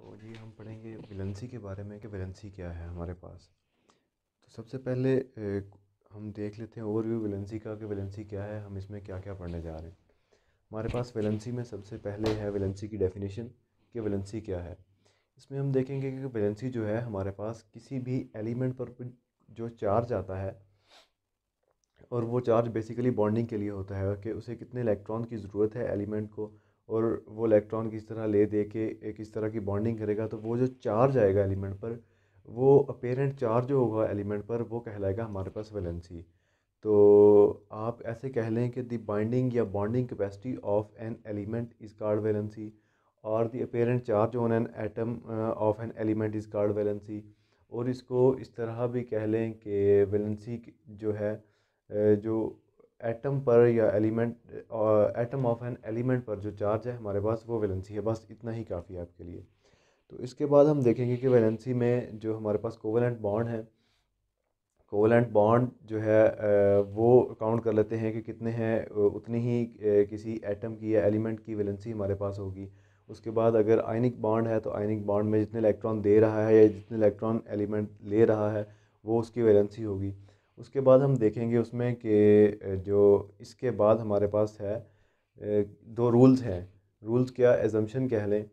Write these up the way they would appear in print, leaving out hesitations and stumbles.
तो जी हम पढ़ेंगे वैलेंसी के बारे में कि वैलेंसी क्या है हमारे पास। तो सबसे पहले हम देख लेते हैं ओवरव्यू वैलेंसी का कि वैलेंसी क्या है, हम इसमें क्या क्या पढ़ने जा रहे हैं। हमारे पास वैलेंसी में सबसे पहले है वैलेंसी की डेफिनेशन कि वैलेंसी क्या है। इसमें हम देखेंगे कि वैलेंसी जो है हमारे पास किसी भी एलिमेंट पर जो चार्ज आता है, और वो चार्ज बेसिकली बॉन्डिंग के लिए होता है कि उसे कितने इलेक्ट्रॉन की ज़रूरत है एलिमेंट को, और वो इलेक्ट्रॉन किस तरह ले दे के किस तरह की बॉन्डिंग करेगा। तो वो जो चार्ज आएगा एलिमेंट पर, वो अपेरेंट चार्ज जो होगा एलिमेंट पर, वो कहलाएगा हमारे पास वैलेंसी। तो आप ऐसे कह लें कि द बाइंडिंग या bonding capacity of an element is called valency, और the apparent charge on an atom of an element is called valency. और इसको इस तरह भी कह लें कि वैलेंसी जो है जो एटम पर या element atom of an element पर जो चार्ज है हमारे पास, वो वैलेंसी है। बस इतना ही काफ़ी है आपके लिए। तो इसके बाद हम देखेंगे कि वैलेंसी में जो हमारे पास कोवेलेंट बॉन्ड है, कोवेलेंट बॉन्ड जो है वो काउंट कर लेते हैं कि कितने हैं। उतनी ही किसी एटम की या एलिमेंट की वैलेंसी हमारे पास होगी। उसके बाद अगर आयनिक बॉन्ड है, तो आयनिक बॉन्ड में जितने इलेक्ट्रॉन दे रहा है या जितने इलेक्ट्रॉन एलिमेंट ले रहा है, वो उसकी वैलेंसी होगी। उसके बाद हम देखेंगे उसमें कि जो इसके बाद हमारे पास है दो रूल्स हैं। रूल्स क्या, एजम्पशन कह लें।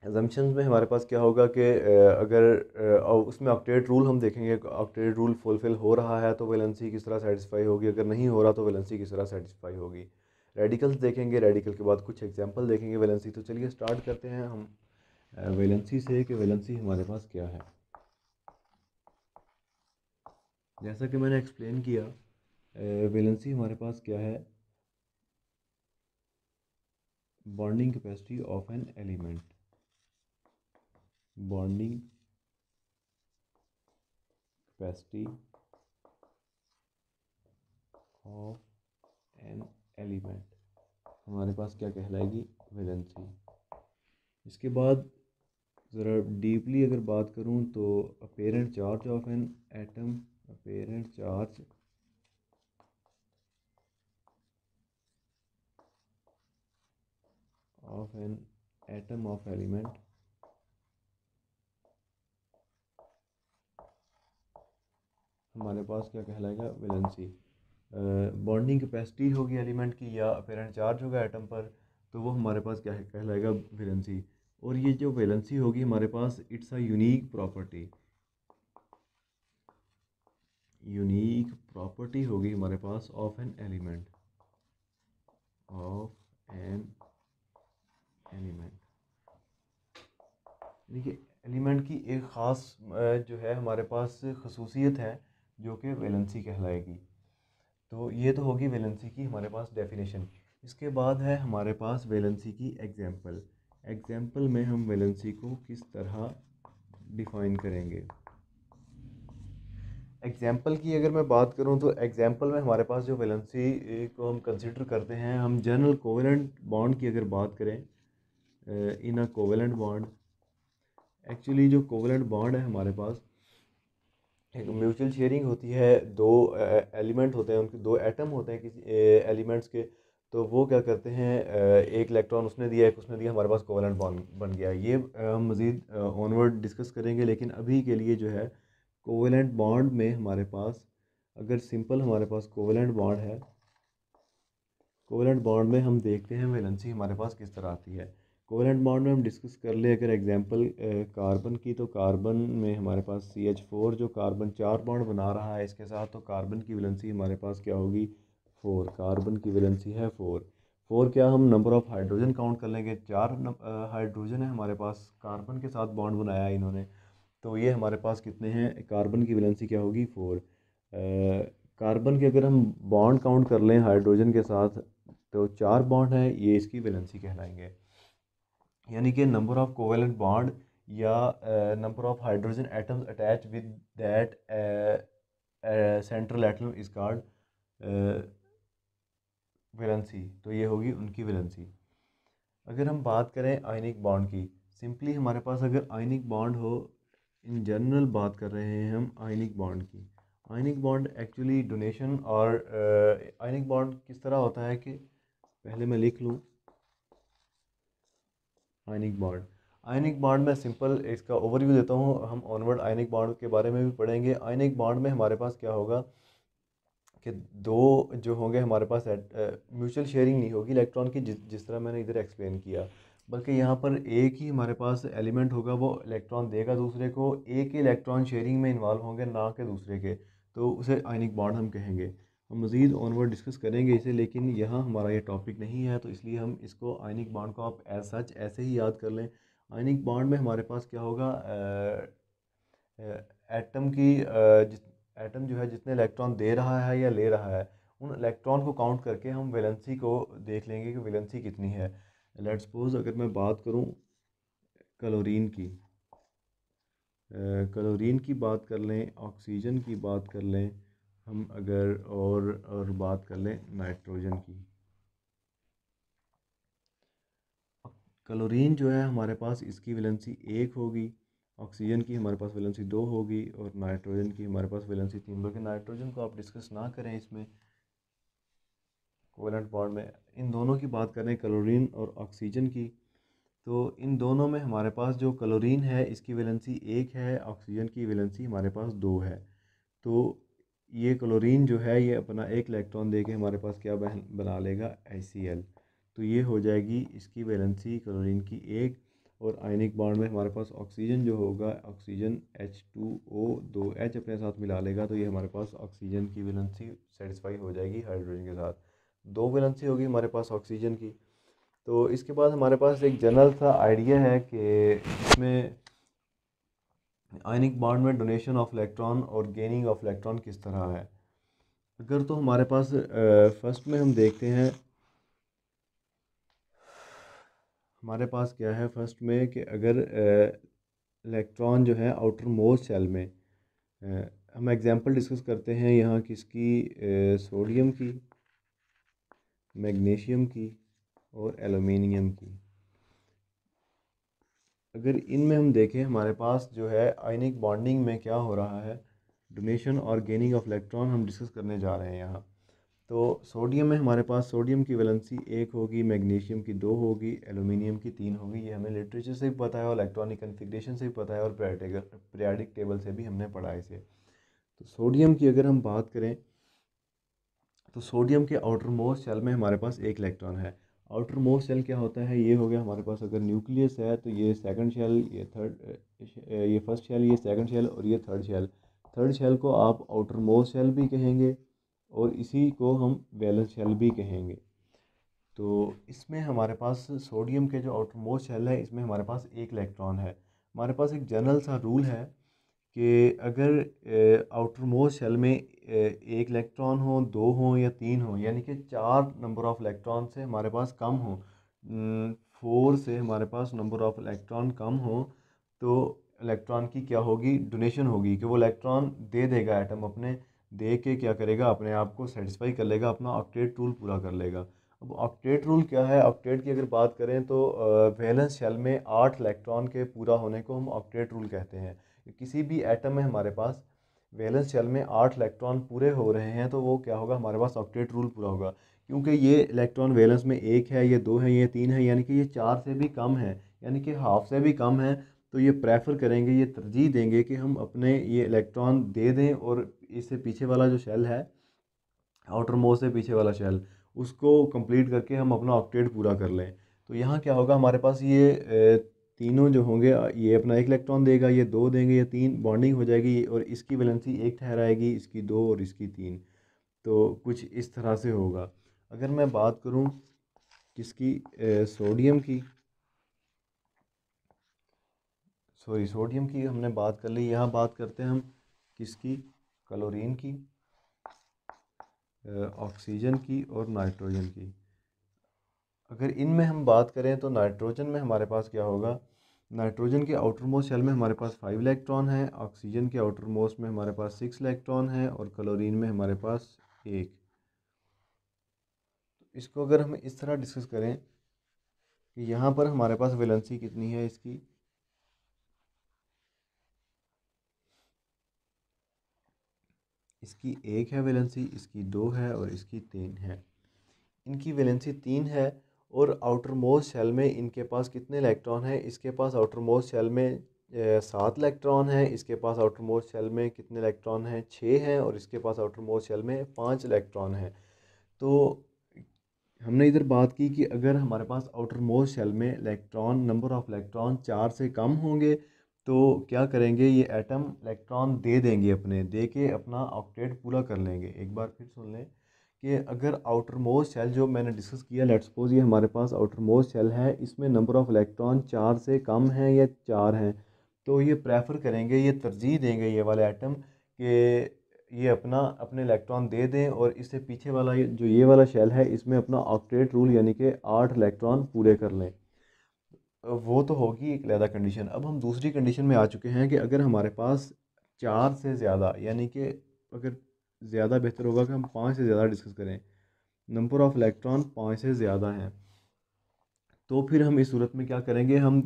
एजम्पशंस में हमारे पास क्या होगा कि अगर उसमें ऑक्टेट रूल हम देखेंगे, ऑक्टेट रूल फुलफिल हो रहा है तो वैलेंसी किस तरह सेटिस्फाई होगी, अगर नहीं हो रहा तो वैलेंसी किस तरह सेटिस्फाई होगी। रेडिकल्स देखेंगे, रेडिकल के बाद कुछ एग्जांपल देखेंगे वैलेंसी। तो चलिए स्टार्ट करते हैं हम वैलेंसी से कि वैलेंसी हमारे पास क्या है। जैसा कि मैंने एक्सप्लेन किया, वैलेंसी हमारे पास क्या है, bonding capacity of an element, bonding capacity of an element हमारे पास क्या कहलाएगी, वैलेंसी। इसके बाद ज़रा डीपली अगर बात करूं तो apparent charge of an atom, apparent charge of N atom of element हमारे पास क्या कहलाएगा, वैलेंसी। बॉन्डिंग कैपेसिटी होगी एलिमेंट की या अपेरेंट चार्ज होगा एटम पर, तो वो हमारे पास क्या कहलाएगा, वैलेंसी। और ये जो वैलेंसी होगी हमारे पास, it's a unique property, unique property होगी हमारे पास of an element, of an element. देखिए, एलिमेंट की एक ख़ास जो है हमारे पास खसूसियत है जो कि वैलेंसी कहलाएगी। तो ये तो होगी वैलेंसी की हमारे पास डेफिनेशन। इसके बाद है हमारे पास वैलेंसी की एग्जांपल। एग्जांपल में हम वैलेंसी को किस तरह डिफ़ाइन करेंगे। एग्जांपल की अगर मैं बात करूं तो एग्जांपल में हमारे पास जो वैलेंसी को हम कंसिडर करते हैं, हम जनरल कोवेलेंट बॉन्ड की अगर बात करें, इन अ कोवेलेंट बॉन्ड, एक्चुअली जो कोवेलेंट बॉन्ड है हमारे पास, एक म्यूचुअल शेयरिंग होती है। दो एलिमेंट होते हैं, उनके दो एटम होते हैं किसी एलिमेंट्स के। तो वो क्या करते हैं, एक इलेक्ट्रॉन उसने दिया, एक उसने दिया, हमारे पास कोवेलेंट बॉन्ड बन गया। ये हम मज़ीद ऑनवर्ड डिस्कस करेंगे, लेकिन अभी के लिए जो है कोवेलेंट बॉन्ड में हमारे पास, अगर सिंपल हमारे पास कोवेलेंट बॉन्ड है, कोवेलेंट बॉन्ड में हम देखते हैं वैलेंसी हमारे पास किस तरह आती है। कोवेलेंट बॉन्ड में हम डिस्कस कर ले अगर एग्जांपल कार्बन की, तो कार्बन में हमारे पास CH4 जो कार्बन 4 बॉन्ड बना रहा है इसके साथ, तो कार्बन की वैलेंसी हमारे पास क्या होगी, 4। कार्बन की वैलेंसी है 4। 4 क्या, हम नंबर ऑफ़ हाइड्रोजन काउंट कर लेंगे, 4 हाइड्रोजन है हमारे पास, कार्बन के साथ बॉन्ड बनाया है इन्होंने। तो ये हमारे पास कितने हैं, कार्बन की वैलेंसी क्या होगी, 4। कार्बन के अगर हम बॉन्ड काउंट कर लें हाइड्रोजन के साथ, तो 4 बॉन्ड है, ये इसकी वैलेंसी कहलाएंगे। यानी कि नंबर ऑफ कोवेलेंट बॉन्ड या number of hydrogen atoms attach with that central atom is called valency. तो ये होगी उनकी वैलेंसी। अगर हम बात करें आयनिक बॉन्ड की, सिंपली हमारे पास अगर आयनिक बॉन्ड हो, इन जनरल बात कर रहे हैं हम आयनिक बॉन्ड की। आयनिक बॉन्ड एक्चुअली डोनेशन, और आयनिक बॉन्ड किस तरह होता है कि, पहले मैं लिख लूँ आयनिक बॉन्ड। आयनिक बॉन्ड में सिंपल इसका ओवरव्यू देता हूँ, हम ऑनवर्ड आयनिक बॉन्ड के बारे में भी पढ़ेंगे। आयनिक बॉन्ड में हमारे पास क्या होगा कि दो जो होंगे हमारे पास म्यूचुअल शेयरिंग नहीं होगी इलेक्ट्रॉन की, जिस तरह मैंने इधर एक्सप्लेन किया, बल्कि यहाँ पर एक ही हमारे पास एलिमेंट होगा, वो इलेक्ट्रॉन देगा दूसरे को, एक ही इलेक्ट्रॉन शेयरिंग में इन्वॉल्व होंगे ना कि दूसरे के, तो उसे आयनिक बॉन्ड हम कहेंगे। हम मज़ीद ऑनवर्ड डिस्कस करेंगे इसे, लेकिन यहाँ हमारा ये टॉपिक नहीं है, तो इसलिए हम इसको आयनिक बॉन्ड को आप एज सच ऐसे ही याद कर लें। आयनिक बॉन्ड में हमारे पास क्या होगा, एटम की एटम जो है जितने इलेक्ट्रॉन दे रहा है या ले रहा है, उन इलेक्ट्रॉन को काउंट करके हम वैलेंसी को देख लेंगे कि वैलेंसी कितनी है। लेट्स सपोज अगर मैं बात करूं क्लोरीन की, क्लोरीन की बात कर लें, ऑक्सीजन की बात कर लें हम अगर, और बात कर लें नाइट्रोजन की। क्लोरीन जो है हमारे पास इसकी वैलेंसी 1 होगी, ऑक्सीजन की हमारे पास वैलेंसी 2 होगी, और नाइट्रोजन की हमारे पास वैलेंसी 3। बल्कि नाइट्रोजन को आप डिस्कस ना करें इसमें कोवलेंट बॉन्ड में, इन दोनों की बात करें क्लोरीन और ऑक्सीजन की, तो इन दोनों में हमारे पास जो क्लोरीन है इसकी वैलेंसी 1 है, ऑक्सीजन की वैलेंसी हमारे पास 2 है। तो ये क्लोरीन जो है ये अपना एक इलेक्ट्रॉन दे के हमारे पास क्या बना लेगा, HCl। तो ये हो जाएगी इसकी वैलेंसी क्लोरीन की 1, और आयनिक बॉन्ड में हमारे पास ऑक्सीजन जो होगा, ऑक्सीजन H2O 2H अपने साथ मिला लेगा, तो ये हमारे पास ऑक्सीजन की वैलेंसी सेटिस्फाई हो जाएगी हाइड्रोजन के साथ। 2 वैलेंसी होगी हमारे पास ऑक्सीजन की। तो इसके बाद हमारे पास एक जनरल सा आइडिया है कि इसमें आयनिक बॉन्ड में डोनेशन ऑफ इलेक्ट्रॉन और गेनिंग ऑफ इलेक्ट्रॉन किस तरह है। अगर तो हमारे पास फर्स्ट में हम देखते हैं, हमारे पास क्या है फर्स्ट में कि अगर इलेक्ट्रॉन जो है आउटर मोस्ट शेल में, हम एग्जांपल डिस्कस करते हैं यहाँ किसकी, सोडियम की, मैग्नीशियम की और एल्युमिनियम की। अगर इनमें हम देखें हमारे पास जो है आयनिक बॉन्डिंग में क्या हो रहा है, डोनेशन और गेनिंग ऑफ इलेक्ट्रॉन हम डिस्कस करने जा रहे हैं यहाँ। तो सोडियम में हमारे पास सोडियम की वैलेंसी 1 होगी, मैग्नीशियम की 2 होगी, एल्युमिनियम की 3 होगी। ये हमें लिटरेचर से भी पता है और इलेक्ट्रॉनिक कन्फिग्रेशन से भी पता है, और पीरियाडिक टेबल से भी हमने पढ़ा है इसे। तो सोडियम की अगर हम बात करें तो सोडियम के आउटर मोस्ट शेल में हमारे पास एक इलेक्ट्रॉन है। आउटर मोस्ट शेल क्या होता है, ये हो गया हमारे पास अगर न्यूक्लियस है तो ये सेकंड शेल, ये फर्स्ट शेल, ये सेकंड शेल और ये थर्ड शेल। थर्ड शेल को आप आउटर मोस्ट शेल भी कहेंगे और इसी को हम वैलेंस शेल भी कहेंगे। तो इसमें हमारे पास सोडियम के जो आउटर मोस्ट शेल है इसमें हमारे पास एक इलेक्ट्रॉन है। हमारे पास एक जनरल सा रूल है कि अगर आउटर मोस्ट शेल में एक इलेक्ट्रॉन हो, 2 हो या 3 हो, यानी कि 4 नंबर ऑफ़ इलेक्ट्रॉन से हमारे पास कम हो, 4 से हमारे पास नंबर ऑफ़ इलेक्ट्रॉन कम हो, तो इलेक्ट्रॉन की क्या होगी, डोनेशन होगी, कि वो इलेक्ट्रॉन दे देगा एटम अपने, दे के क्या करेगा, अपने आप को सेटिस्फाई कर लेगा, अपना ऑक्टेट रूल पूरा कर लेगा। अब ऑक्टेट रूल क्या है, ऑक्टेट की अगर बात करें तो वैलेंस शेल में 8 इलेक्ट्रॉन के पूरा होने को हम ऑक्टेट रूल कहते हैं। किसी भी एटम में हमारे पास वैलेंस शेल में 8 इलेक्ट्रॉन पूरे हो रहे हैं तो वो क्या होगा, हमारे पास ऑक्टेट रूल पूरा होगा। क्योंकि ये इलेक्ट्रॉन वैलेंस में 1 है, ये 2 है, ये 3 है, यानी कि ये 4 से भी कम है, यानी कि हाफ से भी कम है, तो ये प्रेफर करेंगे, ये तरजीह देंगे कि हम अपने ये इलेक्ट्रॉन दे दें और इससे पीछे वाला जो शेल है, आउटर मोस्ट से पीछे वाला शेल, उसको कंप्लीट करके हम अपना ऑक्टेट पूरा कर लें। तो यहाँ क्या होगा, हमारे पास ये तीनों जो होंगे, ये अपना एक इलेक्ट्रॉन देगा, ये 2 देंगे, ये 3, बॉन्डिंग हो जाएगी और इसकी वैलेंसी 1 ठहराएगी, इसकी 2 और इसकी 3। तो कुछ इस तरह से होगा। अगर मैं बात करूँ किसकी, सोडियम की, सोडियम की हमने बात कर ली, यहाँ बात करते हैं हम किसकी, क्लोरीन की, ऑक्सीजन की और नाइट्रोजन की। अगर इनमें हम बात करें तो नाइट्रोजन में हमारे पास क्या होगा, नाइट्रोजन के आउटर मोस्ट शेल में हमारे पास 5 इलेक्ट्रॉन है, ऑक्सीजन के आउटर मोस्ट में हमारे पास 6 इलेक्ट्रॉन है और क्लोरीन में हमारे पास 1। तो इसको अगर हम इस तरह डिस्कस करें कि यहाँ पर हमारे पास वैलेंसी कितनी है इसकी, इसकी 1 है वैलेंसी, इसकी 2 है और इसकी 3 है। इनकी वैलेंसी 3 है और आउटर मोस्ट शेल में इनके पास कितने इलेक्ट्रॉन हैं। इसके पास आउटर मोस्ट शेल में 7 इलेक्ट्रॉन हैं। इसके पास आउटर मोस्ट शेल में कितने इलेक्ट्रॉन हैं, 6 हैं। और इसके पास आउटर मोस्ट शेल में 5 इलेक्ट्रॉन हैं। तो हमने इधर बात की कि अगर हमारे पास आउटर मोस्ट शेल में इलेक्ट्रॉन, नंबर ऑफ़ इलेक्ट्रॉन 4 से कम होंगे तो क्या करेंगे, ये एटम इलेक्ट्रॉन दे देंगे, अपने दे के अपना ऑक्टेट पूरा कर लेंगे। एक बार फिर सुन लें कि अगर आउटर मोस्ट शेल जो मैंने डिस्कस किया, लेट्स सपोज ये हमारे पास आउटर मोस्ट शेल है, इसमें नंबर ऑफ़ इलेक्ट्रॉन 4 से कम हैं या 4 हैं, तो ये प्रेफर करेंगे, ये तरजीह देंगे ये वाले एटम कि ये अपना अपने इलेक्ट्रॉन दे दें और इससे पीछे वाला जो ये वाला शेल है इसमें अपना ऑक्टेट रूल यानी कि 8 इलेक्ट्रॉन पूरे कर लें। वो तो होगी एक अलहदा कंडीशन। अब हम दूसरी कंडीशन में आ चुके हैं कि अगर हमारे पास 4 से ज़्यादा, यानी कि अगर ज़्यादा बेहतर होगा कि हम 5 से ज़्यादा डिस्कस करें, नंबर ऑफ़ इलेक्ट्रॉन 5 से ज़्यादा हैं, तो फिर हम इस सूरत में क्या करेंगे, हम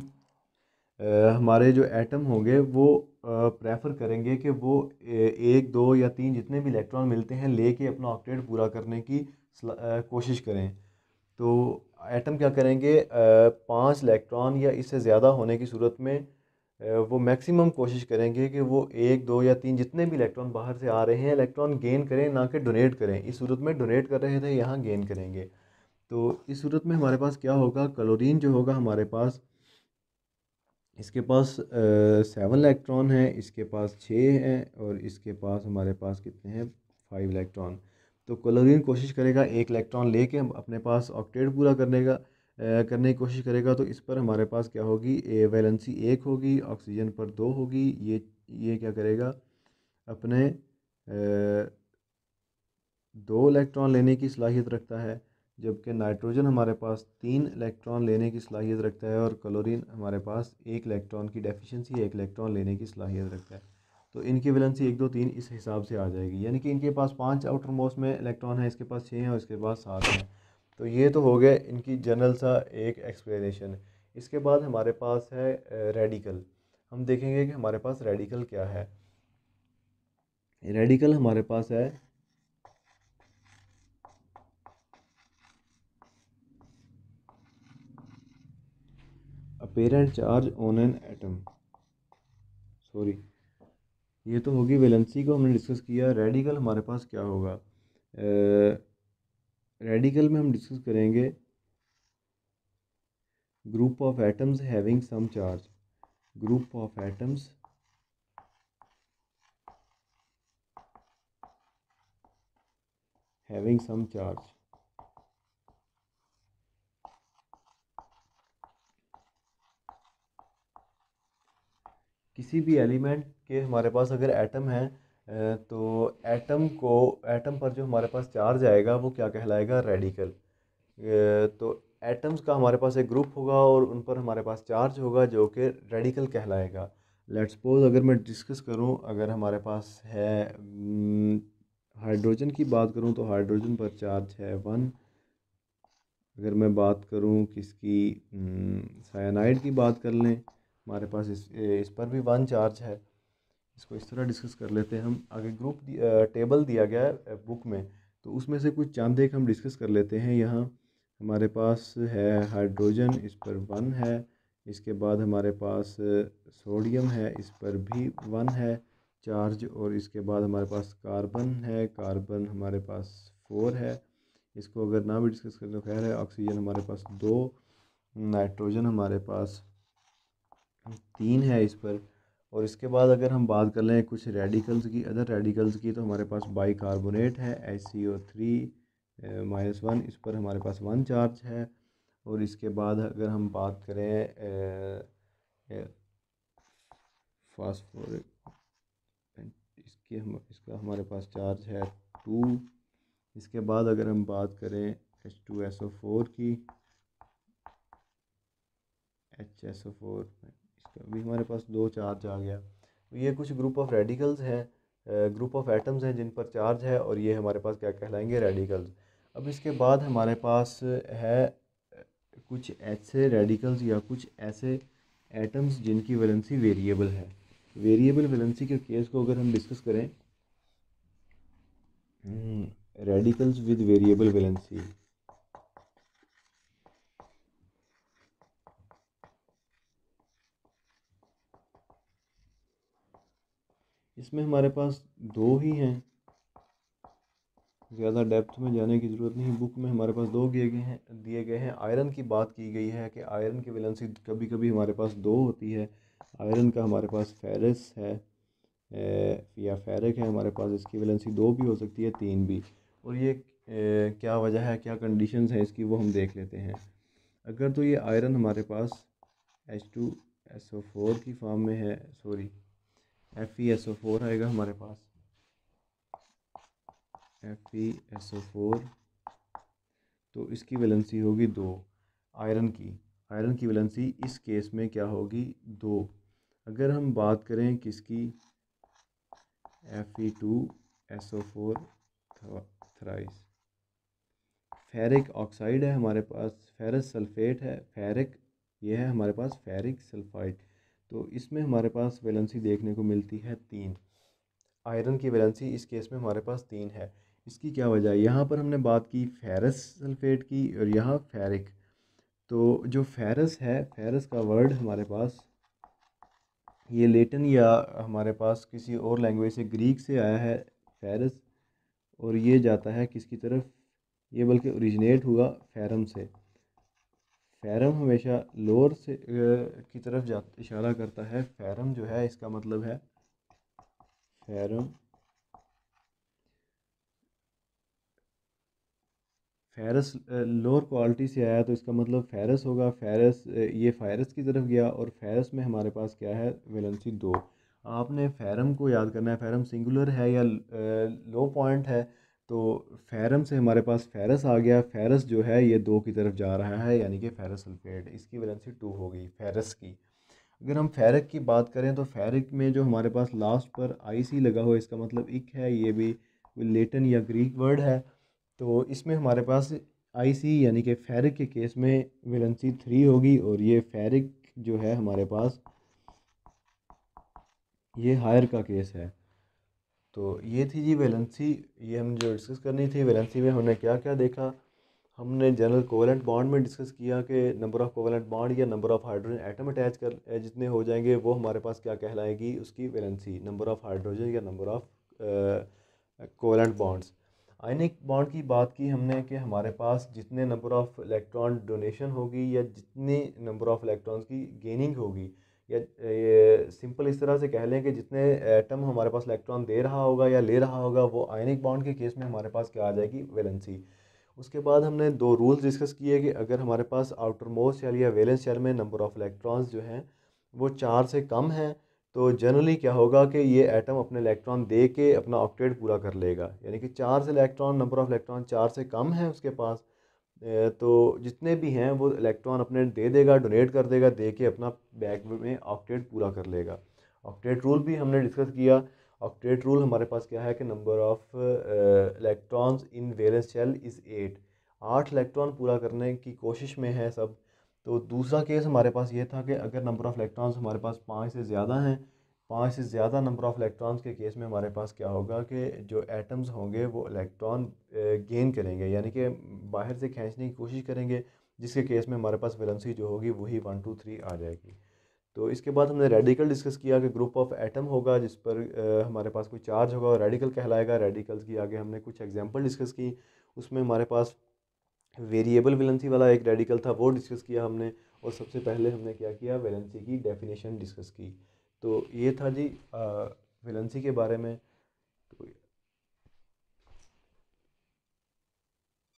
हमारे जो एटम होंगे वो प्रेफर करेंगे कि वो एक दो या तीन जितने भी इलेक्ट्रॉन मिलते हैं लेके अपना ऑक्टेट पूरा करने की कोशिश करें। तो एटम क्या करेंगे, 5 इलेक्ट्रॉन या इससे ज़्यादा होने की सूरत में वो मैक्सिमम कोशिश करेंगे कि वो एक दो या तीन जितने भी इलेक्ट्रॉन बाहर से आ रहे हैं इलेक्ट्रॉन गेन करें, ना कि डोनेट करें। इस सूरत में डोनेट कर रहे थे, यहाँ गेन करेंगे। तो इस सूरत में हमारे पास क्या होगा, क्लोरीन जो होगा हमारे पास, इसके पास 7 इलेक्ट्रॉन है, इसके पास 6 हैं और इसके पास हमारे पास कितने हैं, 5 इलेक्ट्रॉन। तो क्लोरीन कोशिश करेगा एक इलेक्ट्रॉन लेके हम अपने पास ऑक्टेट पूरा करने की कोशिश करेगा। तो इस पर हमारे पास क्या होगी, वैलेंसी 1 होगी, ऑक्सीजन पर 2 होगी। ये क्या करेगा, अपने 2 इलेक्ट्रॉन लेने की सलाहियत रखता है, जबकि नाइट्रोजन हमारे पास 3 इलेक्ट्रॉन लेने की सलाहियत रखता है और क्लोरीन हमारे पास 1 इलेक्ट्रॉन की डेफिशिएंसी, 1 इलेक्ट्रॉन लेने की सलाहियत रखता है। तो इनकी वैलेंसी 1 2 3 इस हिसाब से आ जाएगी, यानी कि इनके पास 5 आउटर मोस्ट में इलेक्ट्रॉन है, इसके पास 6 हैं और इसके पास 7 हैं। तो ये तो हो गया इनकी जनरल सा एक एक्सप्लेनेशन। इसके बाद हमारे पास है रेडिकल। हम देखेंगे कि हमारे पास रेडिकल क्या है। रेडिकल हमारे पास है apparent charge on an atom. Sorry, ये तो होगी वैलेंसी को हमने डिस्कस किया। रेडिकल हमारे पास क्या होगा, रेडिकल में हम डिस्कस करेंगे group of atoms having some charge. Group of atoms having some charge. किसी भी एलिमेंट के हमारे पास अगर एटम है तो एटम पर जो हमारे पास चार्ज आएगा वो क्या कहलाएगा, रेडिकल। तो एटम्स का हमारे पास एक ग्रुप होगा और उन पर हमारे पास चार्ज होगा जो कि रेडिकल कहलाएगा। लेट्स सपोज अगर मैं डिस्कस करूं, अगर हमारे पास है हाइड्रोजन की बात करूं तो हाइड्रोजन पर चार्ज है 1। अगर मैं बात करूं किसकी, साइनाइड की बात कर लें, हमारे पास इस पर भी 1 चार्ज है। इसको इस तरह डिस्कस कर लेते हैं। हम आगे ग्रुप टेबल दिया गया है बुक में, तो उसमें से कुछ चंद एक हम डिस्कस कर लेते हैं। यहाँ हमारे पास है हाइड्रोजन, इस पर 1 है। इसके बाद हमारे पास सोडियम है, इस पर भी 1 है चार्ज। और इसके बाद हमारे पास कार्बन है, कार्बन हमारे पास 4 है। इसको अगर ना भी डिस्कस करें तो खैर है। ऑक्सीजन हमारे पास 2, नाइट्रोजन हमारे पास 3 है इस पर। और इसके बाद अगर हम बात कर लें कुछ रेडिकल्स की, अदर रेडिकल्स की, तो हमारे पास बाइकार्बोनेट है HCO3 -1, इस पर हमारे पास 1 चार्ज है। और इसके बाद अगर हम बात करें फास्फोरिक, इसका हमारे पास चार्ज है 2। इसके बाद अगर हम बात करें H2SO4 की, HSO4, इसका भी हमारे पास 2 चार्ज आ गया। तो ये कुछ ग्रुप ऑफ रेडिकल्स हैं, ग्रुप ऑफ एटम्स हैं जिन पर चार्ज है, और ये हमारे पास क्या कहलाएंगे, रेडिकल्स। अब इसके बाद हमारे पास है कुछ ऐसे रेडिकल्स या कुछ ऐसे एटम्स जिनकी वैलेंसी वेरिएबल है। वेरिएबल वैलेंसी के केस को अगर हम डिस्कस करें, रेडिकल्स विद वेरिएबल वैलेंसी। इसमें हमारे पास दो ही हैं, ज़्यादा डेप्थ में जाने की ज़रूरत नहीं। बुक में हमारे पास दो दिए गए हैं। आयरन की बात की गई है कि आयरन की वैलेंसी कभी कभी हमारे पास दो होती है। आयरन का हमारे पास फेरस है या फेरिक है हमारे पास, इसकी वैलेंसी दो भी हो सकती है, तीन भी। और ये क्या वजह है, क्या कंडीशंस हैं इसकी, वो हम देख लेते हैं। अगर तो ये आयरन हमारे पास H2SO4 की फॉर्म में है, सॉरी FeSO4 आएगा हमारे पास, FeSO4, तो इसकी वैलेंसी होगी दो। आयरन की वैलेंसी इस केस में क्या होगी, दो। अगर हम बात करें किसकी, Fe2SO4 थ्राइस। फेरिक ऑक्साइड है हमारे पास, फेरस सल्फेट है, फेरिक ये है हमारे पास फेरिक सल्फाइड। तो इसमें हमारे पास वैलेंसी देखने को मिलती है तीन। आयरन की वैलेंसी इस केस में हमारे पास तीन है। इसकी क्या वजह है, यहाँ पर हमने बात की फेरस सल्फेट की और यहाँ फेरिक। तो जो फेरस है, फेरस का वर्ड हमारे पास ये लेटिन या हमारे पास किसी और लैंग्वेज से, ग्रीक से आया है फेरस, और ये जाता है किसकी तरफ, ये बल्कि ओरिजिनेट हुआ फेरम से। फेरम हमेशा लोअर से की तरफ इशारा करता है। फेरम जो है इसका मतलब है, फेरम फेरस लोअर क्वालिटी से आया, तो इसका मतलब फेरस होगा। फेरस ये फायरस की तरफ गया, और फेरस में हमारे पास क्या है, वैलेंसी दो। आपने फेरम को याद करना है, फेरम सिंगुलर है या लो पॉइंट है। तो फेरम से हमारे पास फेरस आ गया, फेरस जो है ये दो की तरफ जा रहा है, यानी कि फेरस सल्फेट, इसकी वैलेंसी टू हो गई फेरस की। अगर हम फेरिक की बात करें, तो फेरिक में जो हमारे पास लास्ट पर IC लगा हुआ है, इसका मतलब इक है, ये भी लेटिन या ग्रीक वर्ड है। तो इसमें हमारे पास IC यानी कि फेरिक के केस में वैलेंसी थ्री होगी, और ये फेरिक जो है हमारे पास ये हायर का केस है। तो ये थी जी वैलेंसी, ये हम जो डिस्कस करनी थी। वैलेंसी में हमने क्या क्या देखा, हमने जनरल कोवेलेंट बॉन्ड में डिस्कस किया कि नंबर ऑफ़ कोवेलेंट बॉन्ड या number of hydrogen atom attach कर जितने हो जाएंगे वो हमारे पास क्या कहलाएगी, उसकी वैलेंसी, नंबर ऑफ़ हाइड्रोजन या number of covalent bonds. Ionic bond की बात की हमने कि हमारे पास जितने नंबर ऑफ़ इलेक्ट्रॉन डोनेशन होगी या जितने नंबर ऑफ़ इलेक्ट्रॉन्स की गेनिंग होगी, या ये सिंपल इस तरह से कह लें कि जितने एटम हमारे पास इलेक्ट्रॉन दे रहा होगा या ले रहा होगा, वो आयनिक बॉन्ड के केस में हमारे पास क्या आ जाएगी, वैलेंसी। उसके बाद हमने दो रूल्स डिस्कस किए कि अगर हमारे पास आउटर मोस्ट शेल या वैलेंस शेल में नंबर ऑफ़ इलेक्ट्रॉन्स जो हैं वो चार से कम हैं, तो जनरली क्या होगा कि ये एटम अपने इलेक्ट्रॉन दे के अपना ऑक्टेट पूरा कर लेगा। यानी कि चार से इलेक्ट्रॉन, नंबर ऑफ़ इलेक्ट्रॉन चार से कम है उसके पास, तो जितने भी हैं वो इलेक्ट्रॉन अपने दे देगा, डोनेट कर देगा, दे के अपना बैग में ऑक्टेट पूरा कर लेगा। ऑक्टेट रूल भी हमने डिस्कस किया। ऑक्टेट रूल हमारे पास क्या है कि number of electrons in valence shell is 8, 8 electron पूरा करने की कोशिश में है सब। तो दूसरा केस हमारे पास ये था कि अगर नंबर ऑफ़ इलेक्ट्रॉन्स हमारे पास 5 से ज़्यादा हैं, 5 से ज़्यादा नंबर ऑफ़ इलेक्ट्रॉन्स के केस में हमारे पास क्या होगा कि जो एटम्स होंगे वो इलेक्ट्रॉन गेन करेंगे, यानी कि बाहर से खींचने की कोशिश करेंगे, जिसके केस में हमारे पास वैलेंसी जो होगी वही 1 2 3 आ जाएगी। तो इसके बाद हमने रेडिकल डिस्कस किया कि ग्रुप ऑफ एटम होगा जिस पर हमारे पास कोई चार्ज होगा और रेडिकल कहलाएगा। रेडिकल्स की आगे हमने कुछ एग्जांपल डिस्कस की, उसमें हमारे पास वेरिएबल वैलेंसी वाला एक रेडिकल था, वो डिस्कस किया हमने। और सबसे पहले हमने क्या किया, वैलेंसी की डेफिनेशन डिस्कस की। तो ये था जी वैलेंसी के बारे में।